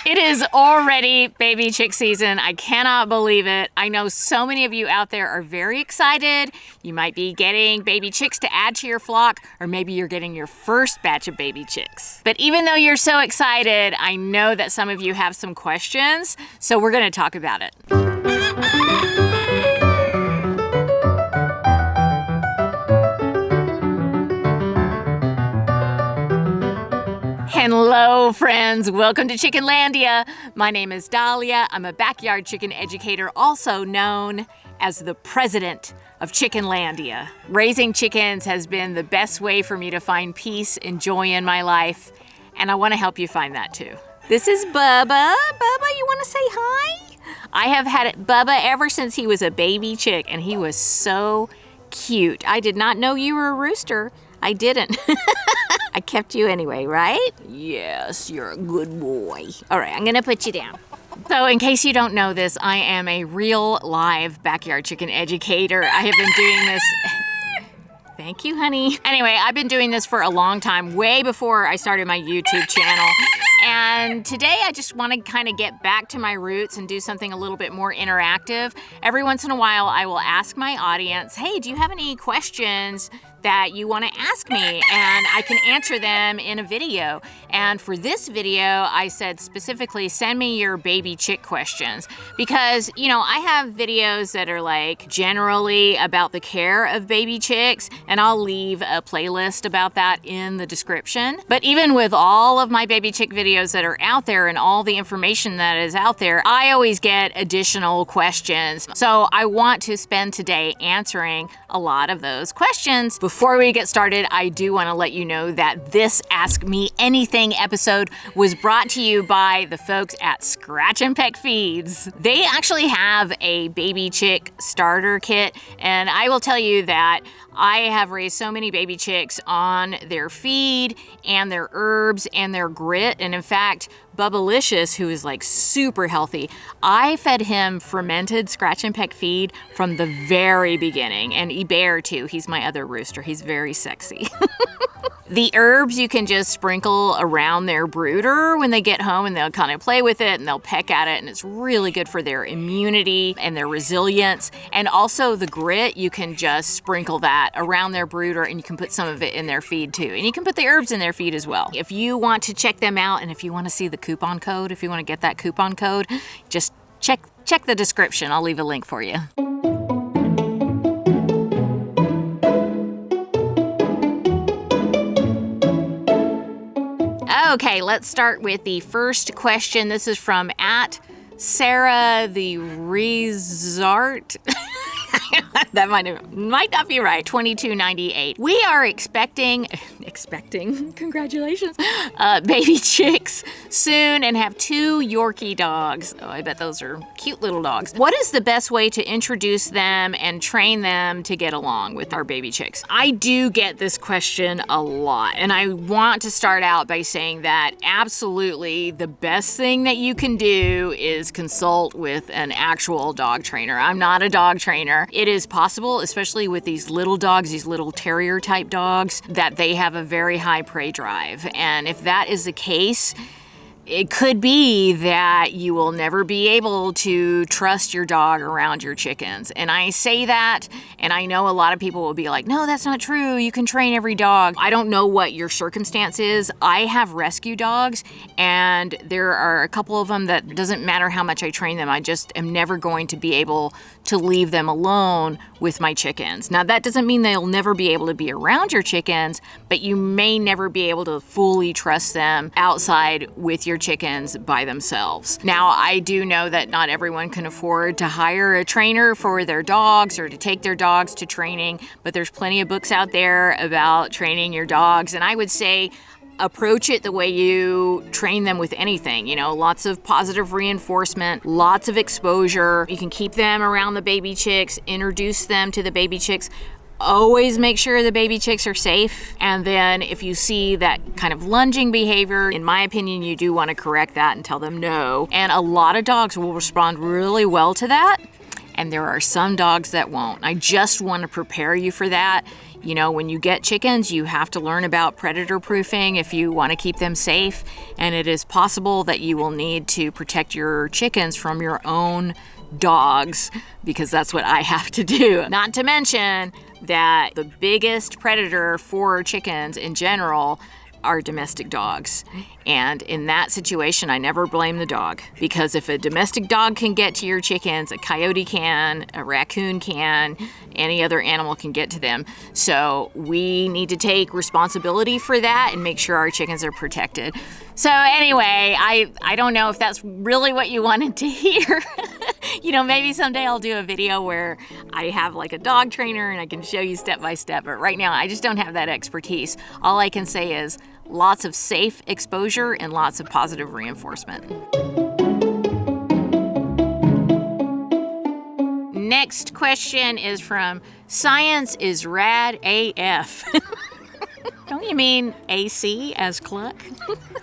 It is already baby chick season. I cannot believe it. I know so many of you out there are very excited. You might be getting baby chicks to add to your flock, or maybe you're getting your first batch of baby chicks. But even though you're so excited, I know that some of you have some questions, so we're gonna talk about it. Hello friends, welcome to Chickenlandia. My name is Dahlia. I'm a backyard chicken educator, also known as the president of Chickenlandia. Raising chickens has been the best way for me to find peace and joy in my life, and I want to help you find that too. This is Bubba. Bubba, you want to say hi? I have had Bubba ever since he was a baby chick, and he was so cute. I did not know you were a rooster. I didn't. I kept you anyway, right? Yes, you're a good boy. All right, I'm gonna put you down. So in case you don't know this, I am a real live backyard chicken educator. I have been doing this. Thank you, honey. Anyway, I've been doing this for a long time, way before I started my YouTube channel. And today I just want to kind of get back to my roots and do something a little bit more interactive. Every once in a while, I will ask my audience, hey, do you have any questions that you want to ask me? And I can answer them in a video. And for this video, I said specifically, send me your baby chick questions. Because, you know, I have videos that are like generally about the care of baby chicks, and I'll leave a playlist about that in the description. But even with all of my baby chick videos that are out there and all the information that is out there, I always get additional questions. So I want to spend today answering a lot of those questions. Before we get started, I do want to let you know that this Ask Me Anything episode was brought to you by the folks at Scratch and Peck Feeds. They actually have a baby chick starter kit, and I will tell you that I have raised so many baby chicks on their feed and their herbs and their grit. And in fact, Bubbalicious, who is like super healthy, I fed him fermented Scratch and Peck feed from the very beginning. And Ebear too, he's my other rooster. He's very sexy. The herbs you can just sprinkle around their brooder when they get home, and they'll kind of play with it and they'll peck at it, and it's really good for their immunity and their resilience. And also the grit, you can just sprinkle that around their brooder, and you can put some of it in their feed too. And you can put the herbs in their feed as well. If you want to check them out, and if you want to see the coupon code, if you want to get that coupon code, just check the description. I'll leave a link for you. Okay, let's start with the first question. This is from @Sarah the Resort. That might not be right. 2298. We are expecting, congratulations, baby chicks soon, and have 2 Yorkie dogs. Oh, I bet those are cute little dogs. What is the best way to introduce them and train them to get along with our baby chicks? I do get this question a lot, and I want to start out by saying that absolutely the best thing that you can do is consult with an actual dog trainer. I'm not a dog trainer. It is possible, especially with these little dogs, these little terrier type dogs, that they have a very high prey drive. And if that is the case, it could be that you will never be able to trust your dog around your chickens. And I say that, and I know a lot of people will be like, no, that's not true. You can train every dog. I don't know what your circumstance is. I have rescue dogs, and there are a couple of them that doesn't matter how much I train them. I just am never going to be able to leave them alone with my chickens. Now, that doesn't mean they'll never be able to be around your chickens, but you may never be able to fully trust them outside with your chickens by themselves. Now, I do know that not everyone can afford to hire a trainer for their dogs or to take their dogs to training, but there's plenty of books out there about training your dogs. And I would say approach it the way you train them with anything. You know, lots of positive reinforcement, lots of exposure. You can keep them around the baby chicks, introduce them to the baby chicks. Always make sure the baby chicks are safe. And then if you see that kind of lunging behavior, in my opinion, you do want to correct that and tell them no. And a lot of dogs will respond really well to that. And there are some dogs that won't. I just want to prepare you for that. You know, when you get chickens, you have to learn about predator proofing if you want to keep them safe. And it is possible that you will need to protect your chickens from your own dogs, because that's what I have to do. Not to mention that the biggest predator for chickens in general are domestic dogs. And in that situation, I never blame the dog, because if a domestic dog can get to your chickens, a coyote can, a raccoon can, any other animal can get to them. So we need to take responsibility for that and make sure our chickens are protected. So anyway, I don't know if that's really what you wanted to hear. You know, maybe someday I'll do a video where I have like a dog trainer and I can show you step by step, but right now I just don't have that expertise. All I can say is lots of safe exposure and lots of positive reinforcement. Next question is from Science is Rad AF. Don't you mean AC as cluck?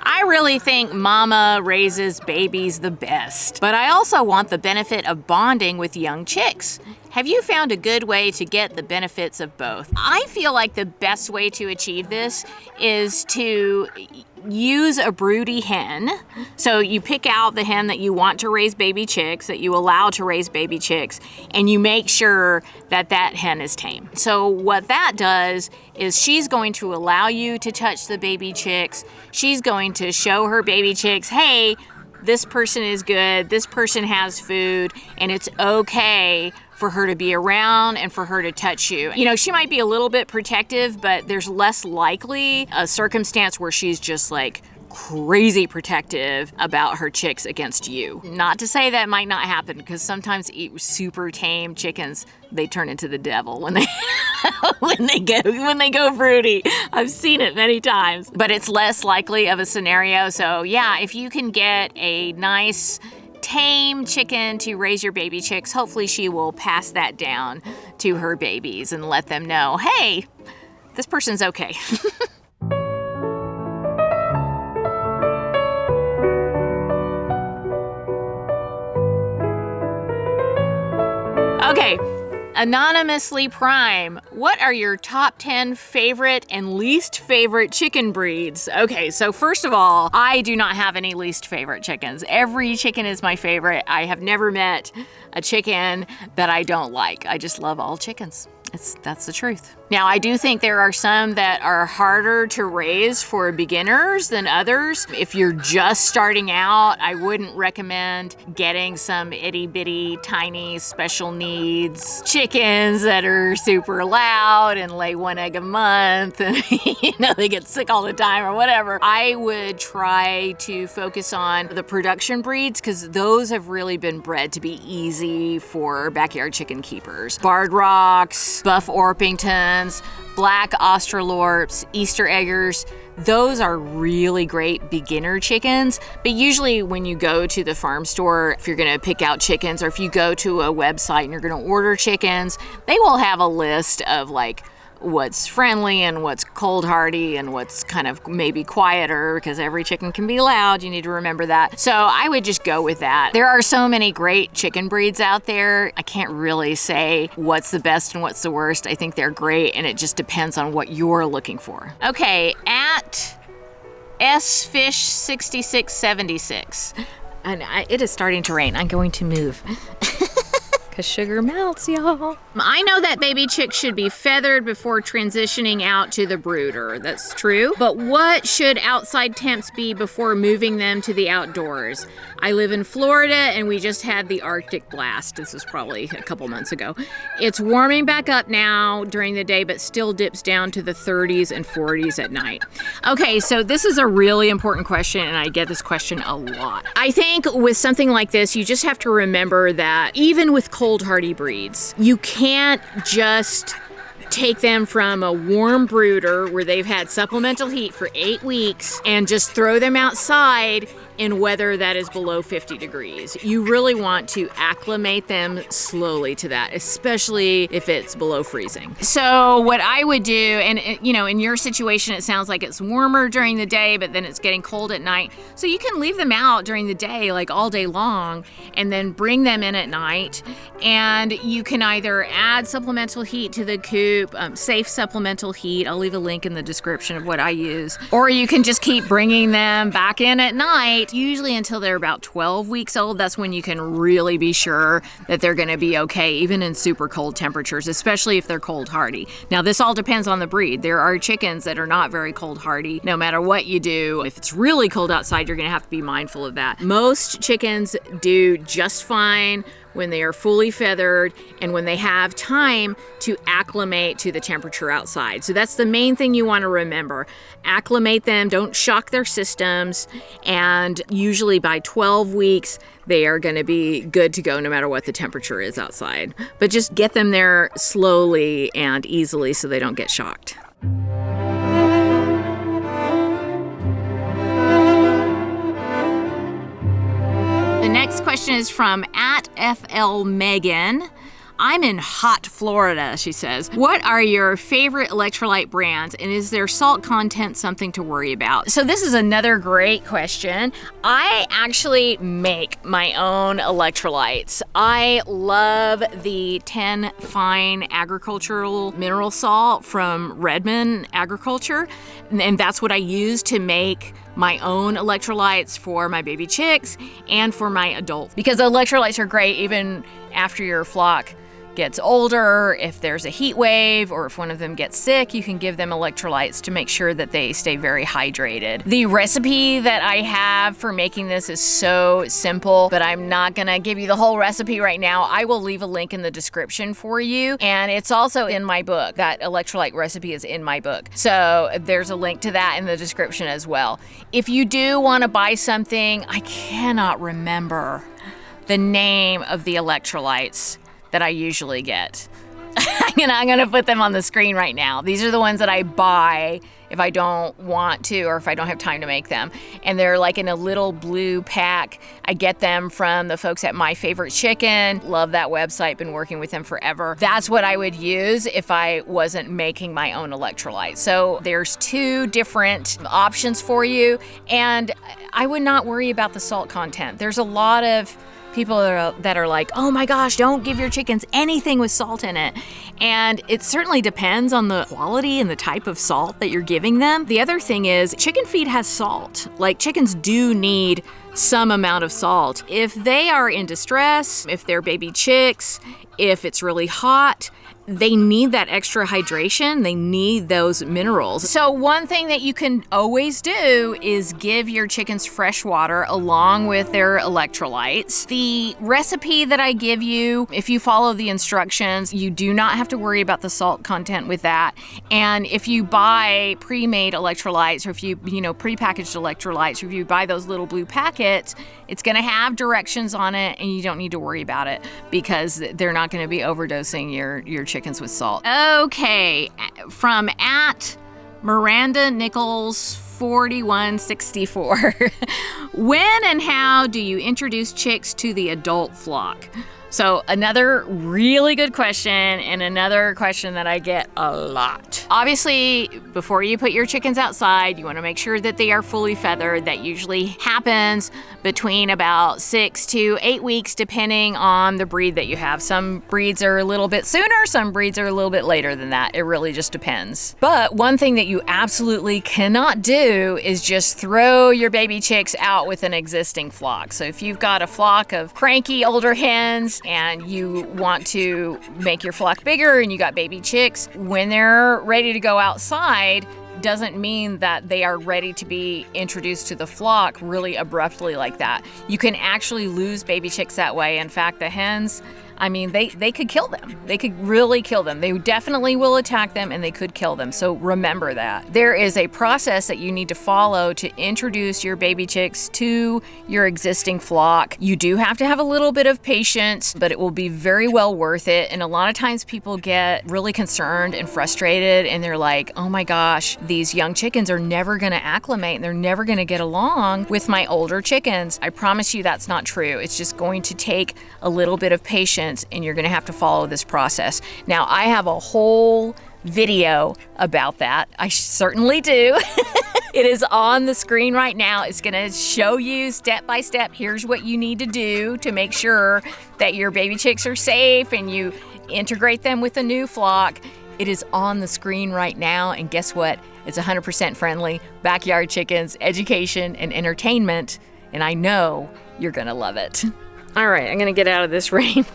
I really think mama raises babies the best, but I also want the benefit of bonding with young chicks. Have you found a good way to get the benefits of both? I feel like the best way to achieve this is to use a broody hen. So you pick out the hen that you want to raise baby chicks, that you allow to raise baby chicks, and you make sure that that hen is tame. So what that does is she's going to allow you to touch the baby chicks. She's going to show her baby chicks, hey, this person is good, this person has food, and it's okay for her to be around and for her to touch you. You know, she might be a little bit protective, but there's less likely a circumstance where she's just like crazy protective about her chicks against you. Not to say that might not happen, because sometimes super tame chickens, they turn into the devil when they when they go broody. I've seen it many times, but it's less likely of a scenario. So yeah, if you can get a nice tame chicken to raise your baby chicks, hopefully she will pass that down to her babies and let them know, hey, this person's okay. Okay, Anonymously Prime, what are your top 10 favorite and least favorite chicken breeds? Okay, so first of all, I do not have any least favorite chickens. Every chicken is my favorite. I have never met a chicken that I don't like. I just love all chickens. That's the truth. Now, I do think there are some that are harder to raise for beginners than others. If you're just starting out, I wouldn't recommend getting some itty bitty, tiny, special needs chickens that are super loud and lay one egg a month and they get sick all the time or whatever. I would try to focus on the production breeds, because those have really been bred to be easy for backyard chicken keepers. Barred Rocks, Buff Orpingtons, Black Australorps, Easter Eggers, those are really great beginner chickens. But usually when you go to the farm store, if you're gonna pick out chickens, or if you go to a website and you're gonna order chickens, they will have a list of like what's friendly and what's cold hardy and what's kind of maybe quieter, because every chicken can be loud. You need to remember that. So I would just go with that. There are so many great chicken breeds out there. I can't really say what's the best and what's the worst. I think they're great, and it just depends on what you're looking for. Okay, at sfish6676. And it is starting to rain. I'm going to move. Because sugar melts, y'all. I know that baby chicks should be feathered before transitioning out to the brooder. That's true. But what should outside temps be before moving them to the outdoors? I live in Florida and we just had the Arctic blast. This was probably a couple months ago. It's warming back up now during the day, but still dips down to the 30s and 40s at night. Okay, so this is a really important question, and I get this question a lot. I think with something like this, you just have to remember that even with cold hardy breeds, you can't just take them from a warm brooder where they've had supplemental heat for 8 weeks and just throw them outside in weather that is below 50 degrees. You really want to acclimate them slowly to that, especially if it's below freezing. So what I would do, and in your situation, it sounds like it's warmer during the day, but then it's getting cold at night. So you can leave them out during the day, like all day long, and then bring them in at night. And you can either add supplemental heat to the coop, safe supplemental heat. I'll leave a link in the description of what I use. Or you can just keep bringing them back in at night, usually until they're about 12 weeks old. That's when you can really be sure that they're gonna be okay, even in super cold temperatures, especially if they're cold hardy. Now, this all depends on the breed. There are chickens that are not very cold hardy, no matter what you do. If it's really cold outside, you're gonna have to be mindful of that. Most chickens do just fine when they are fully feathered and when they have time to acclimate to the temperature outside. So that's the main thing you want to remember. Acclimate them, don't shock their systems, and usually by 12 weeks, they are going to be good to go no matter what the temperature is outside. But just get them there slowly and easily so they don't get shocked. The next question is from @FLMegan. I'm in hot Florida, she says. What are your favorite electrolyte brands, and is their salt content something to worry about? So this is another great question. I actually make my own electrolytes. I love the 10 Fine Agricultural Mineral Salt from Redmond Agriculture, and that's what I use to make my own electrolytes for my baby chicks and for my adults. Because electrolytes are great even after your flock gets older. If there's a heat wave or if one of them gets sick, you can give them electrolytes to make sure that they stay very hydrated. The recipe that I have for making this is so simple, but I'm not gonna give you the whole recipe right now. I will leave a link in the description for you, and it's also in my book. That electrolyte recipe is in my book. So there's a link to that in the description as well. If you do wanna buy something, I cannot remember the name of the electrolytes that I usually get. I'm gonna put them on the screen right now. These are the ones that I buy if I don't want to or if I don't have time to make them. And they're like in a little blue pack. I get them from the folks at My Favorite Chicken. Love that website, been working with them forever. That's what I would use if I wasn't making my own electrolytes. So there's 2 different options for you, and I would not worry about the salt content. There's a lot of people that are like, oh my gosh, don't give your chickens anything with salt in it. And it certainly depends on the quality and the type of salt that you're giving them. The other thing is chicken feed has salt. Like, chickens do need some amount of salt. If they are in distress, if they're baby chicks, if it's really hot, they need that extra hydration. They need those minerals. So one thing that you can always do is give your chickens fresh water along with their electrolytes. The recipe that I give you, if you follow the instructions, you do not have to worry about the salt content with that. And if you buy pre-made electrolytes, or if you prepackaged electrolytes, or if you buy those little blue packets, it's gonna have directions on it, and you don't need to worry about it because they're not gonna be overdosing your chickens with salt. Okay, from @Miranda Nichols 4164. When and how do you introduce chicks to the adult flock? So another really good question, and another question that I get a lot. Obviously, before you put your chickens outside, you want to make sure that they are fully feathered. That usually happens between about 6 to 8 weeks, depending on the breed that you have. Some breeds are a little bit sooner, some breeds are a little bit later than that. It really just depends. But one thing that you absolutely cannot do is just throw your baby chicks out with an existing flock. So if you've got a flock of cranky older hens and you want to make your flock bigger and you got baby chicks, when they're ready to go outside, doesn't mean that they are ready to be introduced to the flock really abruptly like that. You can actually lose baby chicks that way. In fact, the hens I mean, they could kill them. They could really kill them. They definitely will attack them and they could kill them. So remember that. There is a process that you need to follow to introduce your baby chicks to your existing flock. You do have to have a little bit of patience, but it will be very well worth it. And a lot of times people get really concerned and frustrated and they're like, oh my gosh, these young chickens are never gonna acclimate and they're never gonna get along with my older chickens. I promise you that's not true. It's just going to take a little bit of patience and you're gonna have to follow this process. Now, I have a whole video about that. I certainly do. It is on the screen right now. It's gonna show you step by step, here's what you need to do to make sure that your baby chicks are safe and you integrate them with a new flock. It is on the screen right now, and guess what? It's 100% friendly. Backyard chickens, education, and entertainment, and I know you're gonna love it. All right, I'm gonna get out of this rain.